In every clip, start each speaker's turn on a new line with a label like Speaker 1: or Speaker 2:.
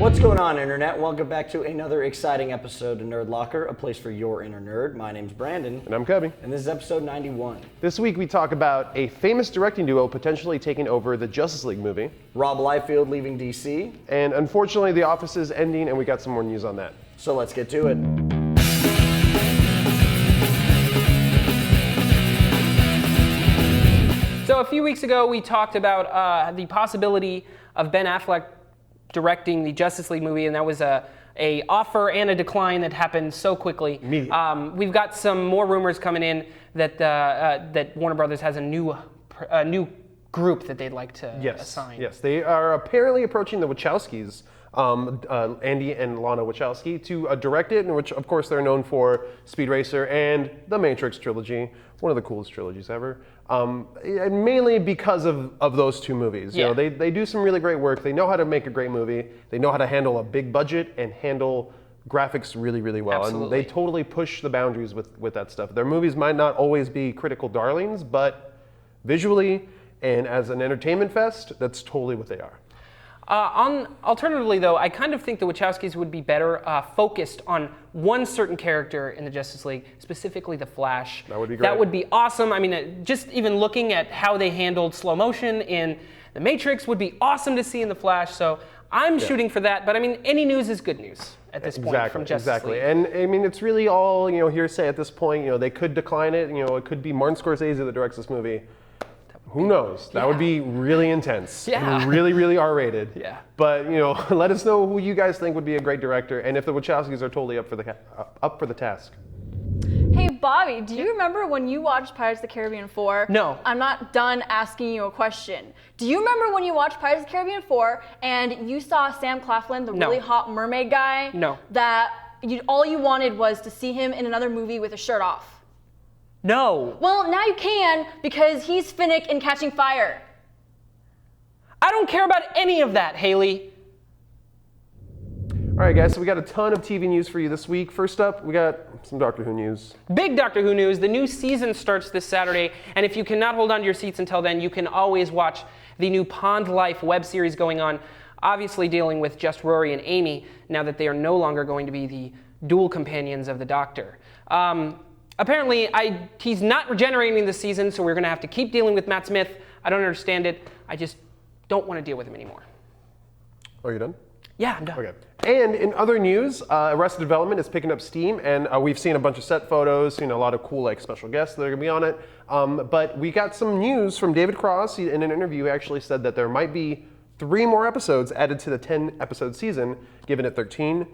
Speaker 1: What's going on, Internet? Welcome back to another exciting episode of Nerdlocker, a place for your inner nerd. My name's Brandon.
Speaker 2: And I'm Cubby.
Speaker 1: And this is episode 91.
Speaker 2: This week we talk about a famous directing duo potentially taking over the Justice League movie.
Speaker 1: Rob Liefeld leaving DC.
Speaker 2: And unfortunately, The Office is ending, and we got some more news on that.
Speaker 1: So let's get to it.
Speaker 3: So a few weeks ago, we talked about the possibility of Ben Affleck directing the Justice League movie, and that was a offer and a decline that happened so quickly. We've got some more rumors coming in that that Warner Brothers has a new group that they'd like to assign.
Speaker 2: Yes, they are apparently approaching the Wachowskis, Andy and Lana Wachowski, to direct it, in which, of course, they're known for Speed Racer and the Matrix trilogy, one of the coolest trilogies ever. And mainly because of those two movies. You know, they do some really great work. They know how to make a great movie. They know how to handle a big budget and handle graphics really, really well.
Speaker 3: Absolutely.
Speaker 2: And they totally push the boundaries with that stuff. Their movies might not always be critical darlings, but visually and as an entertainment fest, that's totally what they are.
Speaker 3: Alternatively, though, I kind of think the Wachowskis would be better focused on one certain character in the Justice League, specifically the Flash.
Speaker 2: That would be great.
Speaker 3: That would be awesome. I mean, just even looking at how they handled slow motion in The Matrix would be awesome to see in the Flash. So I'm shooting for that. But I mean, any news is good news at this point from Justice League.
Speaker 2: And I mean, it's really all hearsay at this point. They could decline it. It could be Martin Scorsese that directs this movie. Who knows? That would be really intense.
Speaker 3: Yeah.
Speaker 2: And really, really R-rated.
Speaker 3: Yeah.
Speaker 2: But let us know who you guys think would be a great director, and if the Wachowskis are totally up for the task.
Speaker 4: Hey Bobby, do you remember when you watched Pirates of the Caribbean 4?
Speaker 3: No.
Speaker 4: I'm not done asking you a question. Do you remember when you watched Pirates of the Caribbean 4 and you saw Sam Claflin, the really hot mermaid guy?
Speaker 3: No.
Speaker 4: That all you wanted was to see him in another movie with a shirt off?
Speaker 3: No.
Speaker 4: Well, now you can, because he's Finnick in Catching Fire.
Speaker 3: I don't care about any of that, Haley.
Speaker 2: All right, guys, so we got a ton of TV news for you this week. First up, we got some Doctor Who news.
Speaker 3: Big Doctor Who news. The new season starts this Saturday, and if you cannot hold on to your seats until then, you can always watch the new Pond Life web series going on, obviously dealing with just Rory and Amy, now that they are no longer going to be the dual companions of the Doctor. Apparently, he's not regenerating this season, so we're going to have to keep dealing with Matt Smith. I don't understand it. I just don't want to deal with him anymore.
Speaker 2: Are you done?
Speaker 3: Yeah, I'm done.
Speaker 2: Okay. And in other news, Arrested Development is picking up steam, and we've seen a bunch of set photos, a lot of cool special guests that are going to be on it. But we got some news from David Cross. In an interview, he actually said that there might be 3 more episodes added to the 10-episode season, giving it 13.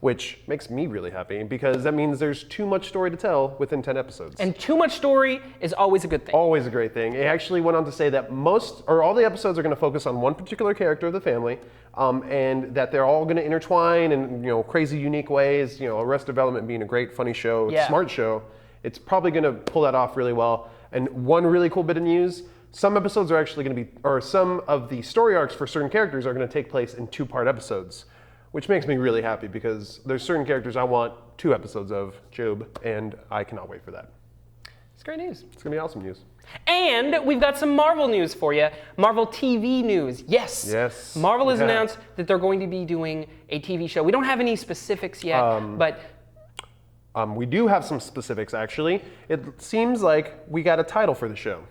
Speaker 2: Which makes me really happy, because that means there's too much story to tell within 10 episodes.
Speaker 3: And too much story is always a good thing.
Speaker 2: Always a great thing. It actually went on to say that all the episodes are going to focus on one particular character of the family, and that they're all going to intertwine in crazy, unique ways. Arrested Development being a great, funny show, smart show, it's probably going to pull that off really well. And one really cool bit of news: some episodes are actually going to be, or some of the story arcs for certain characters are going to take place in 2-part episodes. Which makes me really happy, because there's certain characters I want 2 episodes of, Job, and I cannot wait for that.
Speaker 3: It's great news.
Speaker 2: It's going to be awesome news.
Speaker 3: And we've got some Marvel news for you. Marvel TV news. Yes. Marvel has announced that they're going to be doing a TV show. We don't have any specifics yet, but...
Speaker 2: we do have some specifics, actually. It seems like we got a title for the show.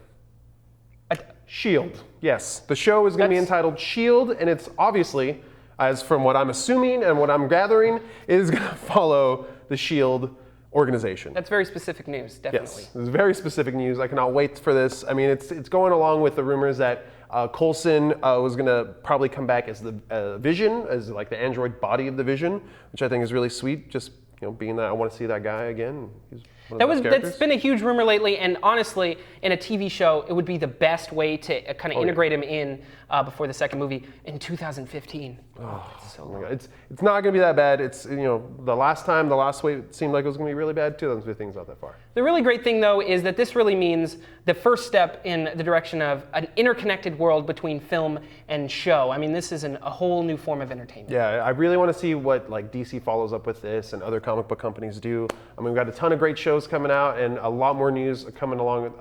Speaker 2: S.H.I.E.L.D. Yes. The show is going to be entitled S.H.I.E.L.D., and it's obviously, as from what I'm assuming and what I'm gathering, is going to follow the S.H.I.E.L.D. organization.
Speaker 3: That's very specific news, definitely.
Speaker 2: Yes, it's very specific news. I cannot wait for this. I mean, it's going along with the rumors that Coulson was going to probably come back as the Vision, as like the android body of the Vision, which I think is really sweet. Just being that I want to see that guy again. He's
Speaker 3: That's been a huge rumor lately, and honestly, in a TV show, it would be the best way to kind of integrate him in before the second movie in 2015.
Speaker 2: Oh my God. It's not going to be that bad. It's the last way it seemed like it was going to be really bad. 2015's not that far.
Speaker 3: The really great thing, though, is that this really means the first step in the direction of an interconnected world between film and show. I mean, this is a whole new form of entertainment.
Speaker 2: Yeah, I really want to see what DC follows up with this and other comic book companies do. I mean, we've got a ton of great shows shows coming out and a lot more news coming along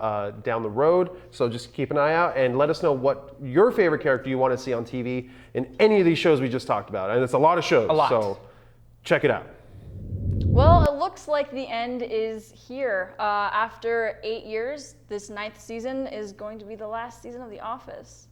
Speaker 2: down the road. So just keep an eye out and let us know what your favorite character you want to see on TV in any of these shows we just talked about. And it's a lot of shows.
Speaker 3: A lot.
Speaker 2: So check it out.
Speaker 4: Well, it looks like the end is here. After 8 years, this 9th season is going to be the last season of The Office.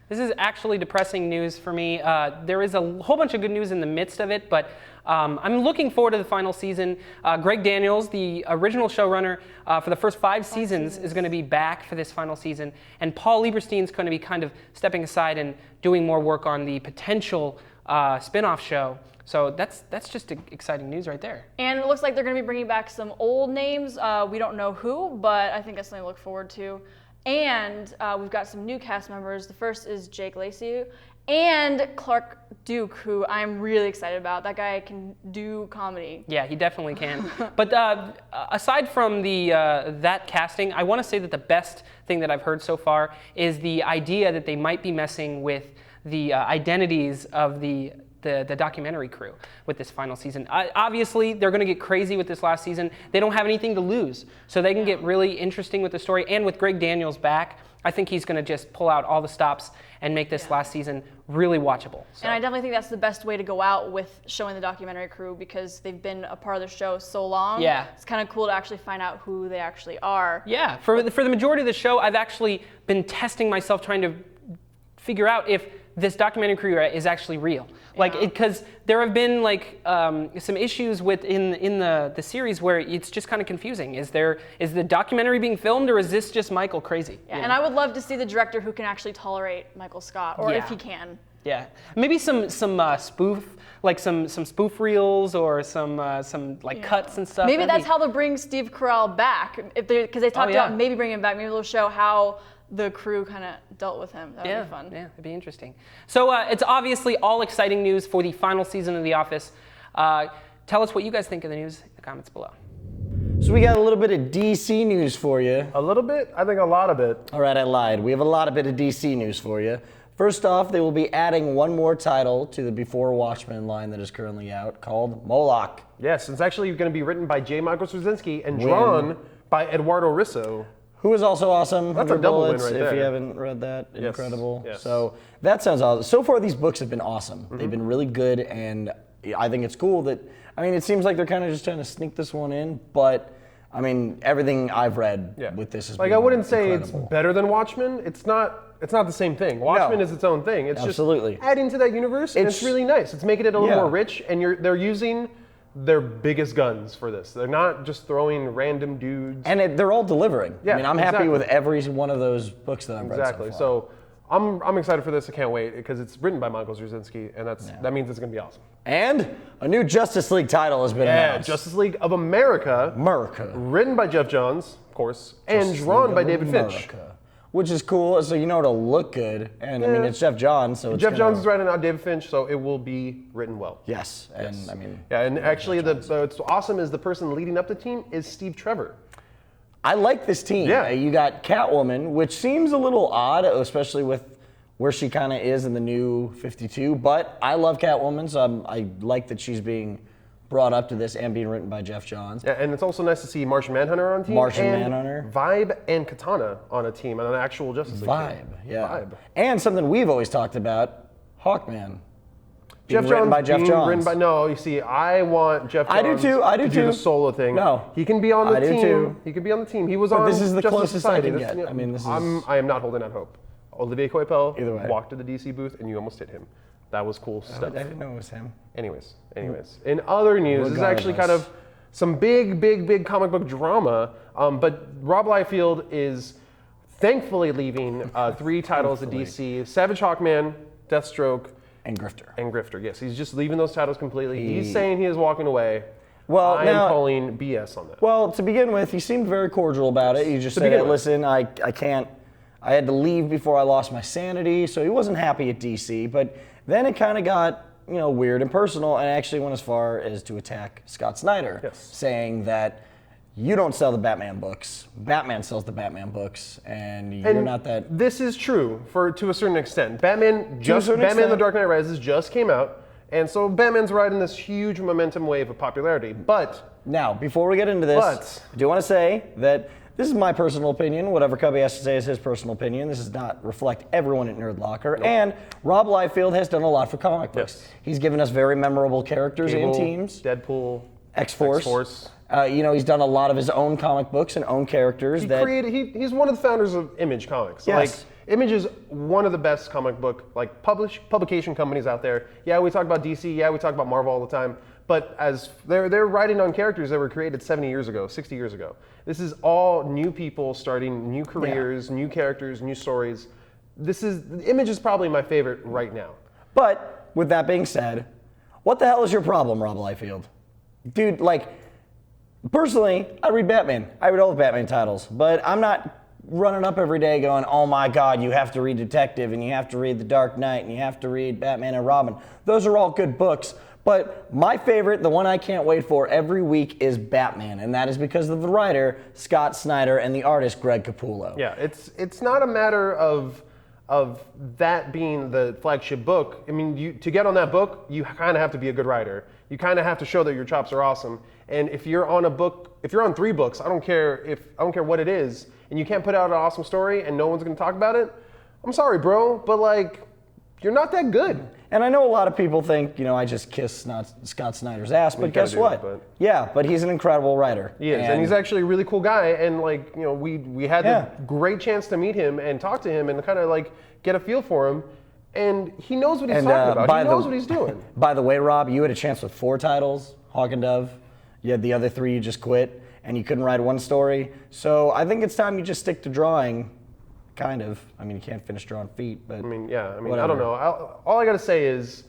Speaker 3: This is actually depressing news for me. There is a whole bunch of good news in the midst of it, but I'm looking forward to the final season. Greg Daniels, the original showrunner for the first 5 seasons, is going to be back for this final season, and Paul Lieberstein's going to be kind of stepping aside and doing more work on the potential spin-off show. So that's just exciting news right there.
Speaker 4: And it looks like they're going to be bringing back some old names. We don't know who, but I think that's something to look forward to. And we've got some new cast members. The first is Jake Lacey and Clark Duke, who I'm really excited about. That guy can do comedy.
Speaker 3: Yeah, he definitely can. But aside from that casting, I want to say that the best thing that I've heard so far is the idea that they might be messing with the identities of the documentary crew with this final season. Obviously, they're going to get crazy with this last season. They don't have anything to lose, so they can get really interesting with the story. And with Greg Daniels back, I think he's going to just pull out all the stops and make this last season really watchable. So.
Speaker 4: And I definitely think that's the best way to go out with showing the documentary crew, because they've been a part of the show so long.
Speaker 3: Yeah.
Speaker 4: It's kind of cool to actually find out who they actually are.
Speaker 3: Yeah, for the majority of the show, I've actually been testing myself trying to figure out if this documentary crew is actually real. Like, because there have been some issues in the series where it's just kind of confusing. Is the documentary being filmed, or is this just Michael crazy?
Speaker 4: Yeah, and I would love to see the director who can actually tolerate Michael Scott, or if he can.
Speaker 3: Yeah, maybe some spoof, like some spoof reels or some cuts and stuff.
Speaker 4: Maybe that's how they'll bring Steve Carell back, because they talked about maybe bringing him back. Maybe they'll show how the crew kind of dealt with him. That would be fun.
Speaker 3: Yeah, it'd be interesting. So it's obviously all exciting news for the final season of The Office. Tell us what you guys think of the news in the comments below.
Speaker 1: So we got a little bit of DC news for you.
Speaker 2: A little bit? I think a lot of it.
Speaker 1: All right, I lied. We have a lot of bit of DC news for you. First off, they will be adding one more title to the Before Watchmen line that is currently out, called Moloch.
Speaker 2: Yes, it's actually going to be written by J. Michael Straczynski and drawn by Eduardo Risso.
Speaker 1: Who is also awesome.
Speaker 2: That's a double win
Speaker 1: Bullets,
Speaker 2: right
Speaker 1: if
Speaker 2: there.
Speaker 1: you haven't read that.
Speaker 2: Yes.
Speaker 1: Incredible.
Speaker 2: Yes.
Speaker 1: So that sounds awesome. So far, these books have been awesome. They've been really good, and I think it's cool that, it seems like they're kind of just trying to sneak this one in, but, everything I've read with this is
Speaker 2: I wouldn't say it's better than Watchmen. It's not the same thing. Watchmen is its own thing. It's
Speaker 1: Absolutely.
Speaker 2: just adding to that universe, and it's really nice. It's making it a little more rich, and they're using their biggest guns for this. They're not just throwing random dudes.
Speaker 1: And they're all delivering.
Speaker 2: Yeah,
Speaker 1: I'm happy with every one of those books that I've read
Speaker 2: Exactly.
Speaker 1: so far.
Speaker 2: So I'm excited for this. I can't wait, because it's written by Michael Straczynski, and that means it's going to be awesome.
Speaker 1: And a new Justice League title has been announced.
Speaker 2: Justice League of America. Written by Jeff Johns, of course, and drawn by David Finch.
Speaker 1: Which is cool, so it'll look good. And it's Jeff Johns, so it's
Speaker 2: Jeff Johns is writing out David Finch, so it will be written well.
Speaker 1: Yes, and
Speaker 2: and actually, what's awesome is the person leading up the team is Steve Trevor.
Speaker 1: I like this team.
Speaker 2: Yeah.
Speaker 1: You got Catwoman, which seems a little odd, especially with where she kind of is in the new 52, but I love Catwoman, so I like that she's being brought up to this and being written by Jeff Johns.
Speaker 2: Yeah, and it's also nice to see Martian Manhunter on a team.
Speaker 1: Manhunter.
Speaker 2: Vibe and Katana on a team, on an actual Justice League team.
Speaker 1: Vibe. And something we've always talked about, Hawkman.
Speaker 2: Jeff
Speaker 1: written
Speaker 2: Johns
Speaker 1: by Jeff Johns.
Speaker 2: No, you see, I want Jeff Johns
Speaker 1: I do
Speaker 2: to
Speaker 1: too.
Speaker 2: do the solo thing.
Speaker 1: No.
Speaker 2: He can be on the team.
Speaker 1: I do too.
Speaker 2: He could be on the team. He was
Speaker 1: But
Speaker 2: on
Speaker 1: this is the
Speaker 2: Justice
Speaker 1: closest
Speaker 2: Society.
Speaker 1: I can get.
Speaker 2: I am not holding out hope. Olivier Coipel
Speaker 1: Either way.
Speaker 2: walked to the DC booth, and you almost hit him. That was cool stuff.
Speaker 1: I didn't know it was him.
Speaker 2: Anyways. In other news, this is actually kind of some big comic book drama, but Rob Liefeld is thankfully leaving 3 titles at DC: Savage Hawkman, Deathstroke,
Speaker 1: And Grifter.
Speaker 2: Yes, he's just leaving those titles completely. He's saying he is walking away.
Speaker 1: Well,
Speaker 2: I am calling BS on that.
Speaker 1: Well, to begin with, he seemed very cordial about it. He just said, listen, I can't, I had to leave before I lost my sanity, so he wasn't happy at DC, but then it kind of got, weird and personal, and actually went as far as to attack Scott Snyder, saying that you don't sell the Batman books, Batman sells the Batman books, and you're not that...
Speaker 2: This is true to a certain extent. Batman The Dark Knight Rises just came out, And so Batman's riding this huge momentum wave of popularity. But
Speaker 1: now, before we get into this, I do want to say that this is my personal opinion. Whatever Cubby has to say is his personal opinion. This does not reflect everyone at Nerdlocker. Nope. And Rob Liefeld has done a lot for comic books.
Speaker 2: Yes.
Speaker 1: He's given us very memorable characters and teams.
Speaker 2: Deadpool,
Speaker 1: X-Force. He's done a lot of his own comic books and own characters.
Speaker 2: He's one of the founders of Image Comics.
Speaker 1: Yes.
Speaker 2: Like, Image is one of the best comic book publication companies out there. Yeah, we talk about DC. Yeah, we talk about Marvel all the time. But as they're writing on characters that were created 70 years ago, 60 years ago. This is all new people starting new careers, new characters, new stories. Image is probably my favorite right now.
Speaker 1: But with that being said, what the hell is your problem, Rob Liefeld? Dude, personally, I read Batman. I read all the Batman titles, but I'm not running up every day going, oh my God, you have to read Detective, and you have to read The Dark Knight, and you have to read Batman and Robin. Those are all good books, but my favorite, the one I can't wait for every week, is Batman, and that is because of the writer, Scott Snyder, and the artist, Greg Capullo.
Speaker 2: Yeah, it's not a matter of that being the flagship book. I mean, to get on that book, you kind of have to be a good writer. You kind of have to show that your chops are awesome. And if you're on 3 books, I don't care what it is, and you can't put out an awesome story and no one's going to talk about it, I'm sorry, bro, but you're not that good.
Speaker 1: And I know a lot of people think, I just kissed Scott Snyder's ass, but guess what? Yeah, but he's an incredible writer.
Speaker 2: He is, and he's actually a really cool guy. And we had the great chance to meet him and talk to him and kind of get a feel for him. And he knows what he's talking about. He knows what he's doing.
Speaker 1: By the way, Rob, you had a chance with 4 titles, Hawk and Dove. You had the other 3 you just quit, and you couldn't write one story. So I think it's time you just stick to drawing. Kind of. I mean, you can't finish drawing feet, but whatever.
Speaker 2: I don't know. All I gotta say is,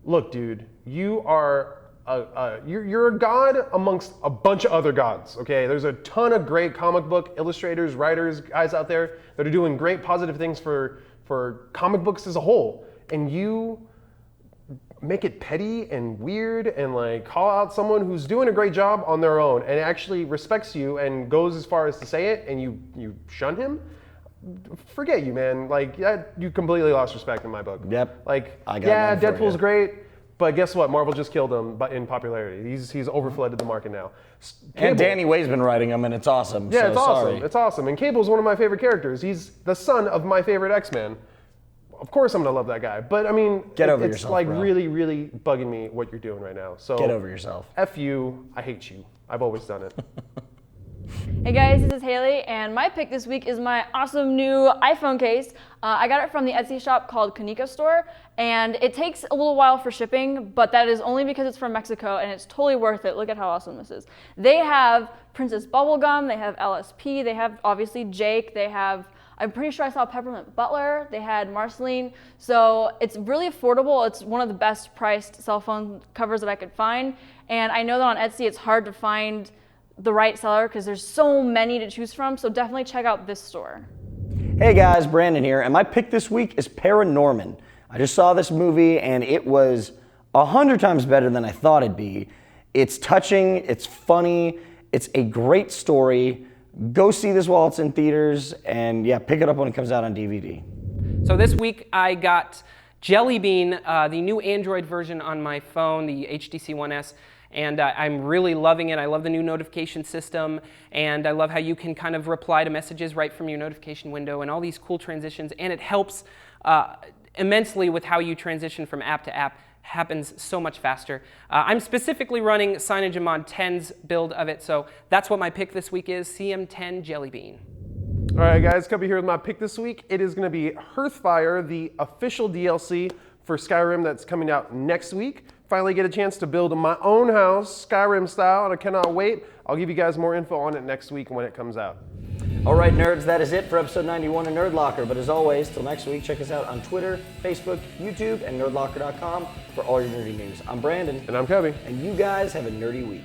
Speaker 2: look, dude, you're a god amongst a bunch of other gods. Okay, there's a ton of great comic book illustrators, writers, guys out there that are doing great positive things for comic books as a whole, and you make it petty and weird and call out someone who's doing a great job on their own and actually respects you and goes as far as to say it, and you shun him. Forget you, man. You completely lost respect in my book.
Speaker 1: Yep.
Speaker 2: Deadpool's great, but guess what? Marvel just killed him in popularity. He's overflooded the market now.
Speaker 1: And Danny Way's been writing them, and it's awesome.
Speaker 2: Yeah,
Speaker 1: so
Speaker 2: it's awesome.
Speaker 1: Sorry.
Speaker 2: It's awesome. And Cable's one of my favorite characters. He's the son of my favorite X-Man. Of course I'm gonna love that guy. But I mean,
Speaker 1: Get over yourself, bro.
Speaker 2: really, really bugging me what you're doing right now. So
Speaker 1: get over yourself.
Speaker 2: F you. I hate you. I've always done it.
Speaker 4: Hey guys, this is Haley, and my pick this week is my awesome new iPhone case. I got it from the Etsy shop called Kanika Store, and it takes a little while for shipping, but that is only because it's from Mexico, and it's totally worth it. Look at how awesome this is. They have Princess Bubblegum, they have LSP, they have obviously Jake, they have, I'm pretty sure I saw Peppermint Butler, they had Marceline, so it's really affordable. It's one of the best priced cell phone covers that I could find, and I know that on Etsy it's hard to find the right seller because there's so many to choose from, so definitely check out this store.
Speaker 1: Hey guys, Brandon here, and my pick this week is Paranorman. I just saw this movie and it was 100 times better than I thought it'd be. It's touching, it's funny, it's a great story. Go see this while it's in theaters, and pick it up when it comes out on DVD.
Speaker 3: So this week I got Jelly Bean, the new Android version on my phone, the HTC One S. And I'm really loving it. I love the new notification system, and I love how you can kind of reply to messages right from your notification window and all these cool transitions, and it helps immensely with how you transition from app to app. Happens so much faster. I'm specifically running CyanogenMod 10's build of it, so that's what my pick this week is, CM10 Jelly Bean.
Speaker 2: All right, guys, Cubby here with my pick this week. It is going to be Hearthfire, the official DLC for Skyrim that's coming out next week. Finally get a chance to build my own house, Skyrim style, and I cannot wait. I'll give you guys more info on it next week when it comes out.
Speaker 1: All right, nerds, that is it for episode 91 of Nerdlocker. But as always, till next week, check us out on Twitter, Facebook, YouTube, and nerdlocker.com for all your nerdy news. I'm Brandon.
Speaker 2: And I'm Cubby.
Speaker 1: And you guys have a nerdy week.